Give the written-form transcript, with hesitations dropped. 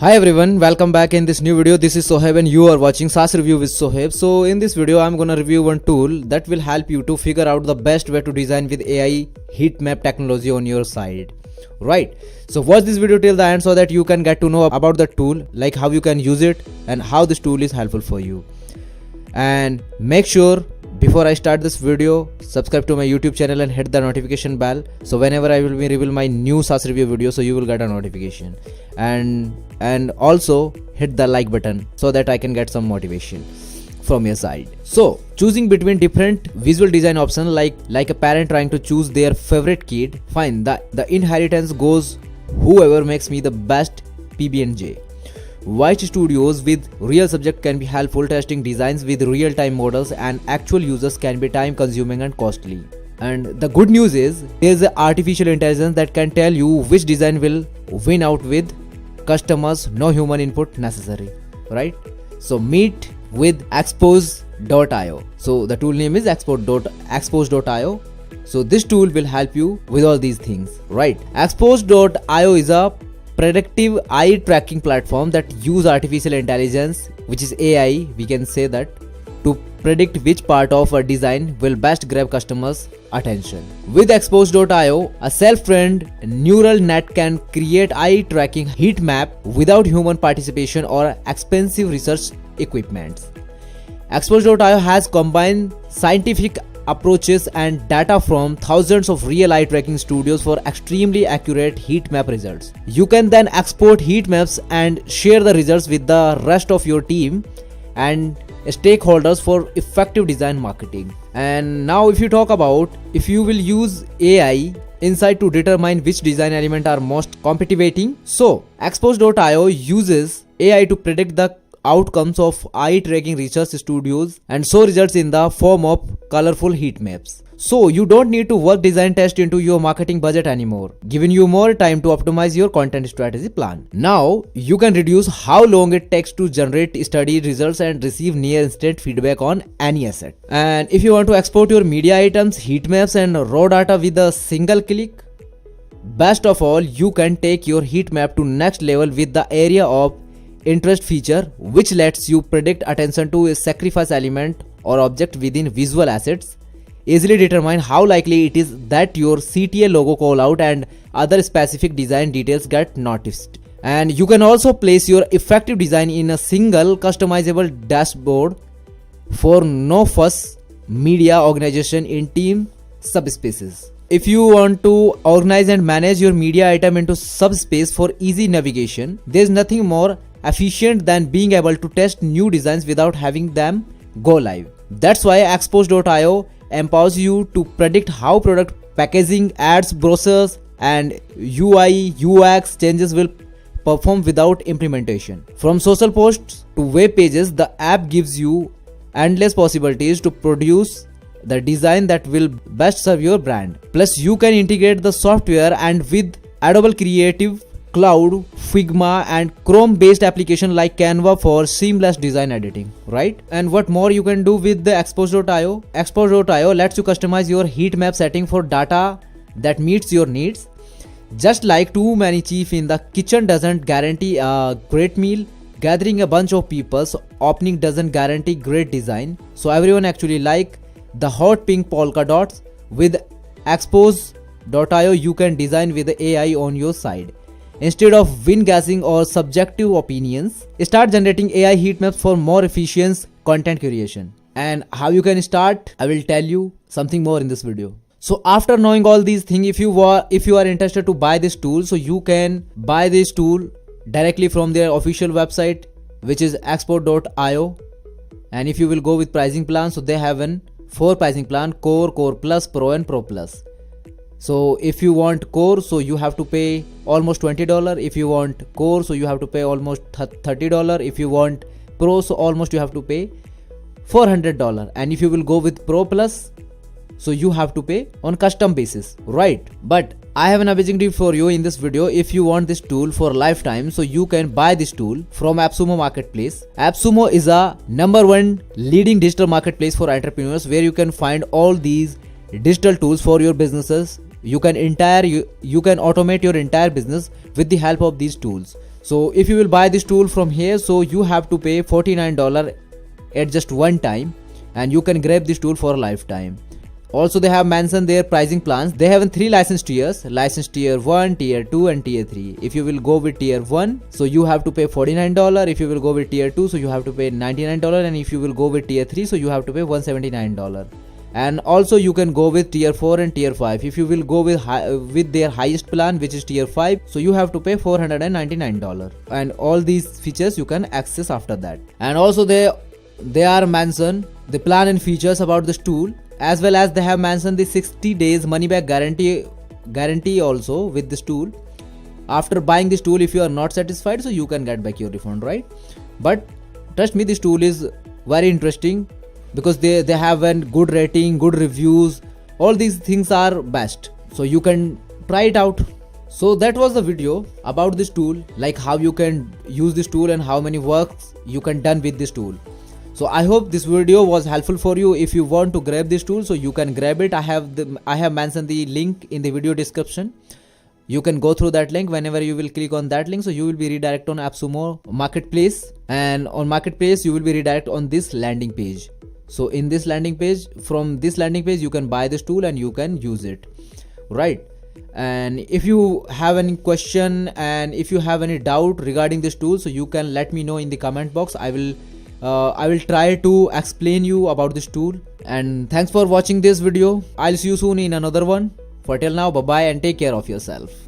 Hi everyone, welcome back in this new video. This is Sohaib and you are watching SaaS Review with Sohaib. So in this video I'm gonna review one tool that will help you to figure out the best way to design with AI heat map technology on your side. Right, so watch this video till the end so that you can get to know about the tool, like how you can use it and how this tool is helpful for you. And make sure before I start this video, subscribe to my YouTube channel and hit the notification bell, so whenever I will be reveal my new SaaS review video, so you will get a notification. And also hit the like button so that I can get some motivation from your side. So choosing between different visual design options, like a parent trying to choose their favorite kid, fine, the inheritance goes whoever makes me the best PB&J. White Studios with real subject can be helpful. Testing designs with real-time models and actual users can be time-consuming and costly. And the good news is there's an artificial intelligence that can tell you which design will win out with customers, no human input necessary, right? So meet with Expose.io. So the tool name is Expose.io. So this tool will help you with all these things, right? Expose.io is a predictive eye tracking platform that use artificial intelligence, which is AI, we can say that, to predict which part of a design will best grab customers' attention. With Expose.io, a self-trained neural net can create eye tracking heat map without human participation or expensive research equipment. Expose.io has combined scientific approaches and data from thousands of real eye tracking studios for extremely accurate heat map results. You can then export heat maps and share the results with the rest of your team and stakeholders for effective design marketing. And now if you talk about if you will use AI inside to determine which design element are most competitive, so Expose.io uses AI to predict the outcomes of eye tracking research studios and show results in the form of colorful heat maps. So you don't need to work design test into your marketing budget anymore, giving you more time to optimize your content strategy plan. Now you can reduce how long it takes to generate study results and receive near instant feedback on any asset. And if you want to export your media items, heat maps and raw data with a single click, best of all, you can take your heat map to next level with the area of interest feature, which lets you predict attention to a sacrifice element or object within visual assets, easily determine how likely it is that your CTA logo call out and other specific design details get noticed. And you can also place your effective design in a single customizable dashboard for no fuss media organization in team subspaces. If you want to organize and manage your media item into subspace for easy navigation, there's nothing more efficient than being able to test new designs without having them go live. That's why Expose.io empowers you to predict how product packaging, ads, brochures and UI UX changes will perform without implementation. From social posts to web pages, the app gives you endless possibilities to produce the design that will best serve your brand. Plus you can integrate the software and with Adobe Creative Cloud, Figma and Chrome based application like Canva for seamless design editing, right? And what more you can do with the Expose.io? Expose.io lets you customize your heat map setting for data that meets your needs. Just like too many chef in the kitchen doesn't guarantee a great meal, gathering a bunch of people's opening doesn't guarantee great design. So everyone actually like the hot pink polka dots. With Expose.io you can design with the AI on your side. Instead of wind guessing or subjective opinions, start generating AI heat maps for more efficient content creation. And how you can start, I will tell you something more in this video. So after knowing all these things, if you are interested to buy this tool, so you can buy this tool directly from their official website, which is Expose.io. And if you will go with pricing plan, so they have 4 pricing plan: Core, Core Plus, Pro and Pro Plus. So if you want Core, so you have to pay almost $20. If you want Core, so you have to pay almost $30. If you want Pro, so almost you have to pay $400. And if you will go with Pro Plus, so you have to pay on custom basis, right? But I have an amazing deal for you in this video. If you want this tool for lifetime, so you can buy this tool from AppSumo Marketplace. AppSumo is a #1 leading digital marketplace for entrepreneurs where you can find all these digital tools for your businesses. You can automate your entire business with the help of these tools. So if you will buy this tool from here, so you have to pay $49 at just one time, and you can grab this tool for a lifetime. Also, they have mentioned their pricing plans. They have 3 license tiers: license tier 1, tier 2 and tier 3. If you will go with tier 1, so you have to pay $49. If you will go with tier 2, so you have to pay $99. And if you will go with tier 3, so you have to pay $179. And also you can go with tier 4 and tier 5. If you will go with their highest plan, which is tier 5, so you have to pay $499. And all these features you can access after that. And also they are mentioned the plan and features about this tool, as well as they have mentioned the 60 days money back guarantee also with this tool. After buying this tool, if you are not satisfied, so you can get back your refund, right? But trust me, this tool is very interesting because they have a good rating, good reviews. All these things are best, so you can try it out. So that was the video about this tool, like how you can use this tool and how many works you can done with this tool. So I hope this video was helpful for you. If you want to grab this tool, so you can grab it. I have mentioned the link in the video description. You can go through that link. Whenever you will click on that link, so you will be redirected on AppSumo Marketplace, and on Marketplace you will be redirected on this landing page. So in this landing page, from this landing page, you can buy this tool and you can use it, right? And if you have any question and if you have any doubt regarding this tool, so you can let me know in the comment box. I will try to explain you about this tool. And thanks for watching this video. I'll see you soon in another one. For till now, bye bye and take care of yourself.